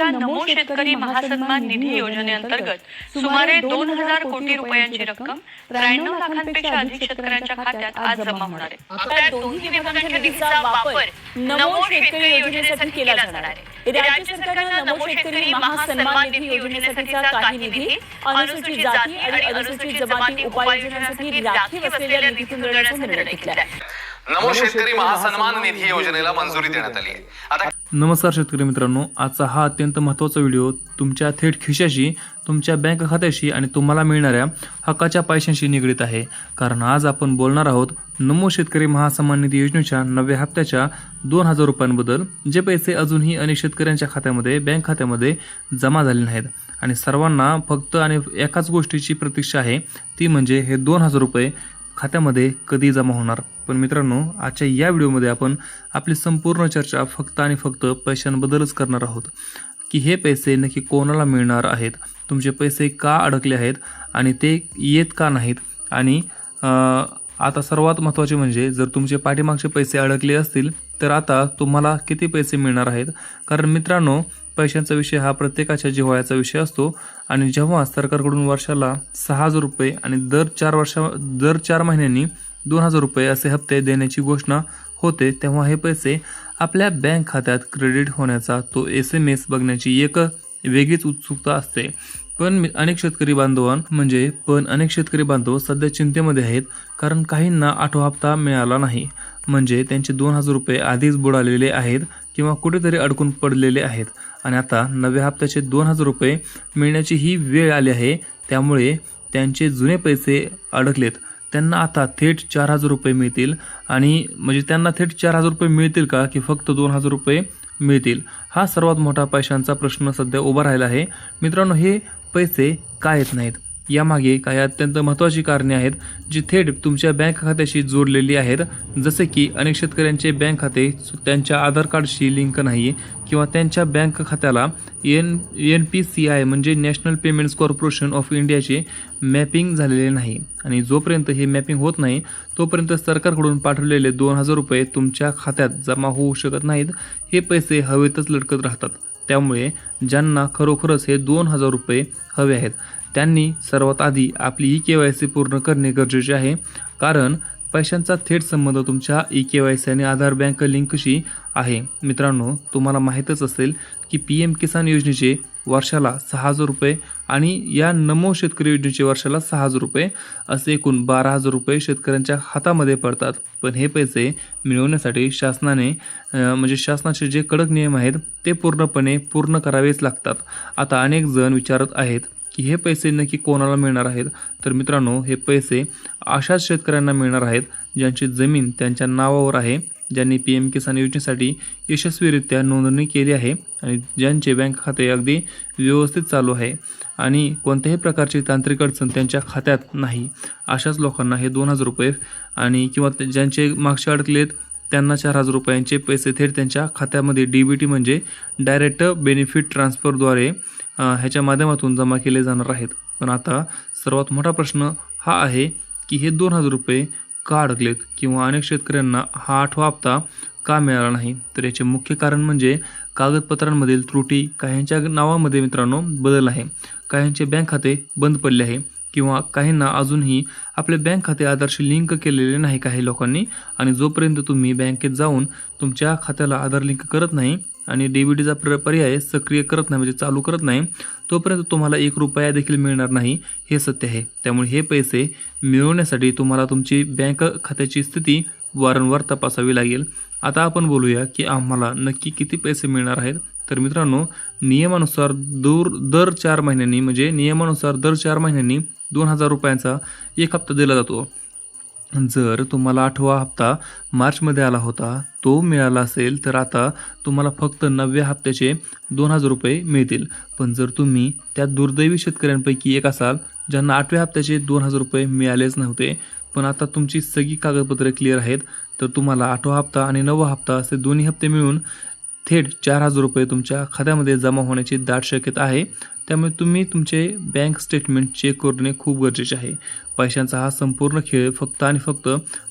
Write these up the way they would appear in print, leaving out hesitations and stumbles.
सरकारच्या नमो शेतकरी महासन्मान निधी योजनेअंतर्गत सुमारे 2000 कोटी रुपयांची रक्कम 93 लाखांपेक्षा अधिक शेतकऱ्यांच्या खात्यात आज जमा होणार आहे. आता दोन्ही विभागांच्या निधीचा वापर नमो शेतकरी योजनेसाठी केला जाणार आहे. राज्य सरकारने नमो शेतकरी महासन्मान निधी योजनेसाठीचा काही निधी अनुसूचित जाती आणि अनुसूचित जमाती उपाययोजनांसाठी राखीव असलेल्या निधीतून देण्याचा निर्णय घेतला आहे. नमो शेतकरी महासन्मान निधी योजनेला मंजुरी देण्यात आली आहे. आता नमस्कार शेतकरी मित्रांनो, आजचा हा अत्यंत महत्त्वाचा व्हिडिओ तुमच्या थेट खिशाशी, तुमच्या बँक खात्याशी आणि तुम्हाला मिळणाऱ्या हक्काच्या पैशांशी निगडीत आहे. कारण आज आपण बोलणार आहोत नमो शेतकरी महासन्मान निधी योजनेच्या 9व्या हप्त्याच्या 2000 रुपयांबद्दल, जे पैसे अजूनही अनेक शेतकऱ्यांच्या खात्यामध्ये, बँक खात्यामध्ये जमा झाले नाहीत. आणि सर्वांना फक्त आणि एकाच गोष्टीची प्रतीक्षा आहे, ती म्हणजे हे 2000 रुपये खात्यामध्ये कधी जमा होणार. पण मित्रांनो, आजच्या या व्हिडिओमध्ये आपण आपली संपूर्ण चर्चा फक्त आणि फक्त पैशांबद्दलच करणार आहोत, की हे पैसे नक्की कोणाला मिळणार आहेत, तुमचे पैसे का अडकले आहेत आणि ते येत का नाहीत. आणि आता सर्वात महत्त्वाचे म्हणजे जर तुमचे पाठीमागचे पैसे अडकले असतील तर आता तुम्हाला किती पैसे मिळणार आहेत. कारण मित्रांनो, पैशांचा विषय हा प्रत्येकाच्या जिव्हाळ्याचा विषय असतो. आणि जेव्हा सरकारकडून वर्षाला 6000 रुपये आणि दर 4 महिन्यांनी 2000 रुपये असे हप्ते देण्याची घोषणा होते, तेव्हा हे पैसे आपल्या बँक खात्यात क्रेडिट होण्याचा तो SMS बघण्याची एक वेगळीच उत्सुकता असते. पण अनेक शेतकरी बांधव सध्या चिंतेमध्ये आहेत. कारण काहींना 8वा हप्ता मिळाला नाही, म्हणजे त्यांचे 2000 रुपये आधीच बुडालेले आहेत किंवा कुठेतरी अडकून पडलेले आहेत. आणि आता 9व्या हप्त्याचे 2000 रुपये मिळण्याची ही वेळ आली आहे. त्यामुळे त्यांचे जुने पैसे अडकलेत, त्यांना आता थेट 4000 रुपये मिळतील. आणि म्हणजे त्यांना थेट 4000 रुपये मिळतील का, की फक्त 2000 रुपये मिळतील, हा सर्वात मोठा पैशांचा प्रश्न सध्या उभा राहिला आहे. मित्रांनो, हे पैसे का येत नाहीत, यामागे काही अत्यंत महत्त्वाची कारणे आहेत, जी थेट तुमच्या बँक खात्याशी जोडलेली आहेत. जसे की अनेक शेतकऱ्यांचे बँक खाते त्यांच्या आधार कार्डशी लिंक नाही, किंवा त्यांच्या बँक खात्याला NPCI म्हणजे नॅशनल पेमेंट्स कॉर्पोरेशन ऑफ इंडियाचे मॅपिंग झालेले नाही. आणि जोपर्यंत हे मॅपिंग होत नाही तोपर्यंत सरकारकडून पाठवलेले 2000 रुपये तुमच्या खात्यात जमा होऊ शकत नाहीत. हे पैसे हवेतच लटकत राहतात. त्यामुळे ज्यांना खरोखरच हे 2000 रुपये हवे आहेत त्यांनी सर्वात आधी आपली EKYC पूर्ण करणे गरजेचे आहे. कारण पैशांचा थेट संबंध तुमच्या EKYC आणि आधार बँक लिंकशी आहे. मित्रांनो, तुम्हाला माहीतच असेल की PM किसान योजनेचे वर्षाला 6000 रुपये आणि या नमो शेतकरी योजनेचे वर्षाला 6000 रुपये असे एकूण 12000 रुपये शेतकऱ्यांच्या हातामध्ये पडतात. पण हे पैसे मिळवण्यासाठी शासनाचे जे कडक नियम आहेत ते पूर्ण करावेच लागतात. आता अनेक जण विचारत आहेत की हे पैसे नक्की कोणाला मिळणार आहेत. तर मित्रांनो, हे पैसे अशाच शेतकऱ्यांना मिळणार आहेत ज्यांची जमीन त्यांच्या नावावर आहे, ज्यांनी PM किसान योजनेसाठी यशस्वीरित्या नोंदणी केली आहे आणि ज्यांचे बँक खाते अगदी व्यवस्थित चालू आहे आणि कोणत्याही प्रकारची तांत्रिक अडचण त्यांच्या खात्यात नाही. अशाच लोकांना हे 2000 रुपये आणि किंवा ज्यांचे मागचे अडकलेत त्यांना 4000 रुपयांचे पैसे थेट त्यांच्या खात्यामध्ये DBT म्हणजे डायरेक्ट बेनिफिट ट्रान्सफरद्वारे ह्याच्या माध्यमातून जमा केले जाणार आहेत. पण आता सर्वात मोठा प्रश्न हा आहे की हे 2000 रुपये का अडकलेत, किंवा अनेक शेतकऱ्यांना हा 8वा हप्ता का मिळाला नाही. तर याचे मुख्य कारण म्हणजे कागदपत्रांमधील त्रुटी. काहींच्या नावामध्ये मित्रांनो बदल आहे, काहींचे बँक खाते बंद पडले आहे, किंवा काहींना अजूनही आपले बँक खाते आधारशी लिंक केलेले नाही काही लोकांनी. आणि जोपर्यंत तुम्ही बँकेत जाऊन तुमच्या खात्याला आधार लिंक करत नाही आणि DBTचा पर्याय सक्रिय करत नाही, म्हणजे चालू करत नाही, तोपर्यंत तुम्हाला 1 रुपया देखील मिळणार नाही, हे सत्य आहे. त्यामुळे हे पैसे मिळवण्यासाठी तुम्हाला तुमची बँक खात्याची स्थिती वारंवार तपासावी लागेल. आता आपण बोलूया की आम्हाला नक्की किती पैसे मिळणार आहेत. तर मित्रांनो, नियमानुसार दर 4 महिन्यांनी 2000 रुपयांचा एक हप्ता दिला जातो. जर तुम्हाला 8वा हप्ता मार्चमध्ये आला होता, तो मिळाला असेल तर आता तुम्हाला फक्त 9व्या हप्त्याचे 2000 रुपये मिळतील. पण जर तुम्ही त्या दुर्दैवी शेतकऱ्यांपैकी एक असाल ज्यांना 8व्या हप्त्याचे 2000 रुपये मिळालेच नव्हते, पण आता तुमची सगळी कागदपत्रे क्लिअर आहेत, तर तुम्हाला 8वा हप्ता आणि 9वा हप्ता असे दोन्ही हप्ते मिळून थेट 4000 रुपये तुमच्या खात्यामध्ये जमा होण्याची दाट शक्यता आहे. त्यामुळे तुम्ही तुमचे बँक स्टेटमेंट चेक करणे खूप गरजेचे आहे. पैशांचा हा संपूर्ण खेळ फक्त आणि फक्त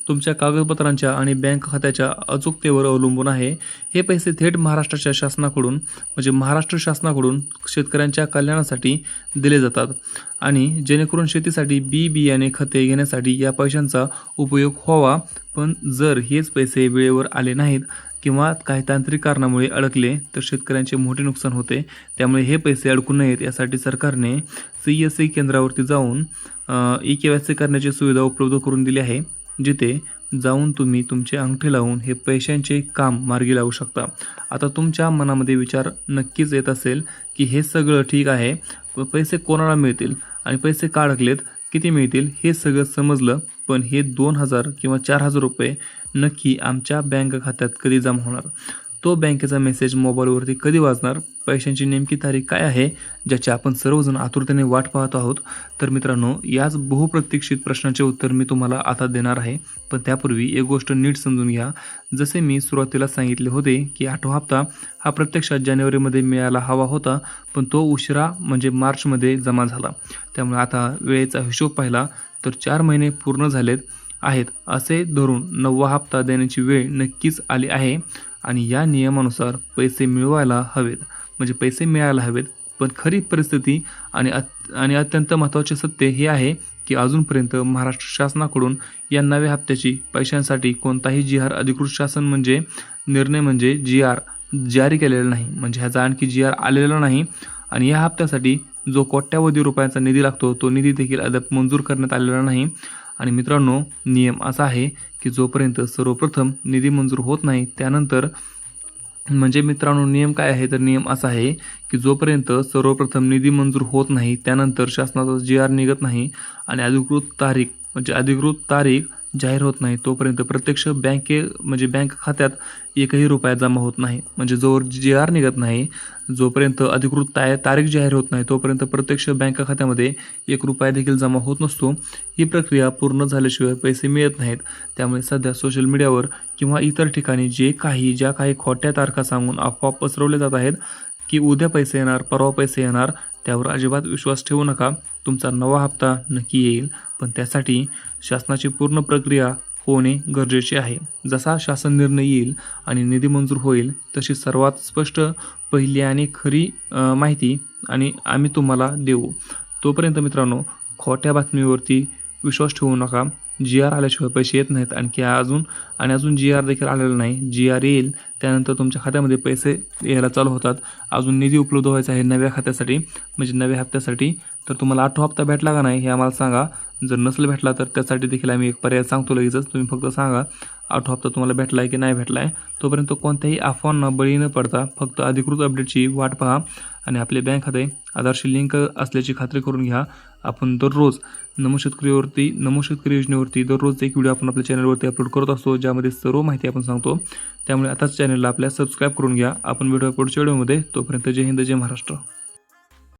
तुमच्या कागदपत्रांच्या आणि बँक खात्याच्या अचूकतेवर अवलंबून आहे. हे पैसे थेट महाराष्ट्राच्या शासनाकडून म्हणजे महाराष्ट्र शासनाकडून शेतकऱ्यांच्या कल्याणासाठी दिले जातात आणि जेणेकरून शेतीसाठी बियाणे खते घेण्यासाठी या पैशांचा उपयोग व्हावा. पण जर हेच पैसे वेळेवर आले नाहीत किंवा काही तांत्रिक कारणामुळे अडकले तर शेतकऱ्यांचे मोठे नुकसान होते. त्यामुळे हे पैसे अडकू नयेत यासाठी सरकारने CSC केंद्रावरती जाऊन EKYC करण्याची सुविधा उपलब्ध करून दिली आहे, जिथे जाऊन तुम्ही तुमचे अंगठे लावून हे पैशांचे काम मार्गी लावू शकता. आता तुमच्या मनामध्ये विचार नक्कीच येत असेल की हे सगळं ठीक आहे, पैसे कोणाला मिळतील आणि पैसे का अडकलेत, किती मिळतील हे सगळं समजलं, पण हे 2,000 किंवा 4,000 रुपये नक्की आमच्या बँक खात्यात कधी जमा होणार, तो बँकेचा मेसेज मोबाईलवरती कधी वाजणार, पैशांची नेमकी तारीख काय आहे ज्याची आपण सर्वजण आतुरतेने वाट पाहत आहोत. तर मित्रांनो, याच बहुप्रतीक्षित प्रश्नाचे उत्तर मी तुम्हाला आता देणार आहे. पण त्यापूर्वी एक गोष्ट नीट समजून घ्या. जसे मी सुरुवातीला सांगितले होते की 8वा हप्ता हा प्रत्यक्षात जानेवारीमध्ये मिळायला हवा होता, पण तो उशिरा म्हणजे मार्चमध्ये जमा झाला. त्यामुळे आता वेळेचा हिशोब पाहिला तर 4 महिने पूर्ण झालेत आहेत असे धरून 9वा हप्ता देण्याची वेळ नक्कीच आली आहे आणि या नियमानुसार पैसे मिळवायला हवेत म्हणजे पैसे मिळायला हवेत. पण खरी परिस्थिती आणि अत्यंत महत्त्वाचे सत्य हे आहे की अजूनपर्यंत महाराष्ट्र शासनाकडून या 9व्या हप्त्याची पैशांसाठी कोणताही GR अधिकृत शासन म्हणजे निर्णय म्हणजे GR जारी केलेला नाही, म्हणजे ह्याचा आणखी GR आलेला नाही. आणि या हप्त्यासाठी जो कोट्यावधी रुपयांचा निधी लागतो तो निधी देखील अद्याप मंजूर करण्यात आलेला नाही. आणि मित्रांनो, नियम असा आहे की जोपर्यंत सर्वप्रथम निधी मंजूर होत नाही त्यानंतर म्हणजे मित्रांनो नियम काय आहे तर नियम असा आहे की जोपर्यंत सर्वप्रथम निधी मंजूर होत नाही त्यानंतर शासनाचा GR निघत नाही आणि अधिकृत तारीख जाहीर होत नाही तोपर्यंत प्रत्यक्ष बँक खात्यात एकही रुपया जमा होत नाही. म्हणजे जोवर GR निघत नाही, जोपर्यंत अधिकृत तारीख जाहीर होत नाही तोपर्यंत प्रत्यक्ष बँक खात्यामध्ये 1 रुपया देखील जमा होत नसतो. ही प्रक्रिया पूर्ण झाल्याशिवाय पैसे मिळत नाहीत. त्यामुळे सध्या सोशल मीडियावर किंवा इतर ठिकाणी ज्या काही खोट्या तारखा सांगून अफवा पसरवल्या जात आहेत की उद्या पैसे येणार, परवा पैसे येणार, त्यावर अजिबात विश्वास ठेवू नका. तुमचा 9वा हप्ता नक्की येईल, पण त्यासाठी शासनाची पूर्ण प्रक्रिया होणे गरजेचे आहे. जसा शासन निर्णय येईल आणि निधी मंजूर होईल तशी सर्वात स्पष्ट, पहिली आणि खरी माहिती आणि आम्ही तुम्हाला देऊ. तोपर्यंत मित्रांनो, खोट्या बातमीवरती विश्वास ठेवू नका. GR आल्याशिवाय पैसे येत नाहीत. अजून GR देखील आलेला नाही. GR येईल त्यानंतर तुमच्या खात्यामध्ये पैसे यायला चालू होतात. अजून निधी उपलब्ध व्हायचा आहे नव्या खात्यासाठी म्हणजे नव्या हप्त्यासाठी. तर तुम्हाला 8वा हप्ता भेटला का नाही हे आम्हाला सांगा. जर नसेल भेटला तर त्यासाठी देखील आम्ही एक पर्याय सांगतो लगेचच. तुम्ही फक्त सांगा 8वा हप्ता तुम्हाला भेटला आहे की नाही भेटला आहे. तोपर्यंत कोणत्याही अफवांना बळी न पडता फक्त अधिकृत अपडेटची वाट पहा आणि आपले बँक खाते आधारशी लिंक असल्याची खात्री करून घ्या. आपण दररोज नमो शेतकरी योजनेवरती दररोज एक व्हिडिओ आपण आपल्या चॅनलवरती अपलोड करत असतो, ज्यामध्ये सर्व माहिती आपण सांगतो. त्यामुळे आताच चॅनलला आपल्या सबस्क्राईब करून घ्या. आपण भेटूया पुढच्या व्हिडिओमध्ये. तोपर्यंत जय हिंद, जय महाराष्ट्र.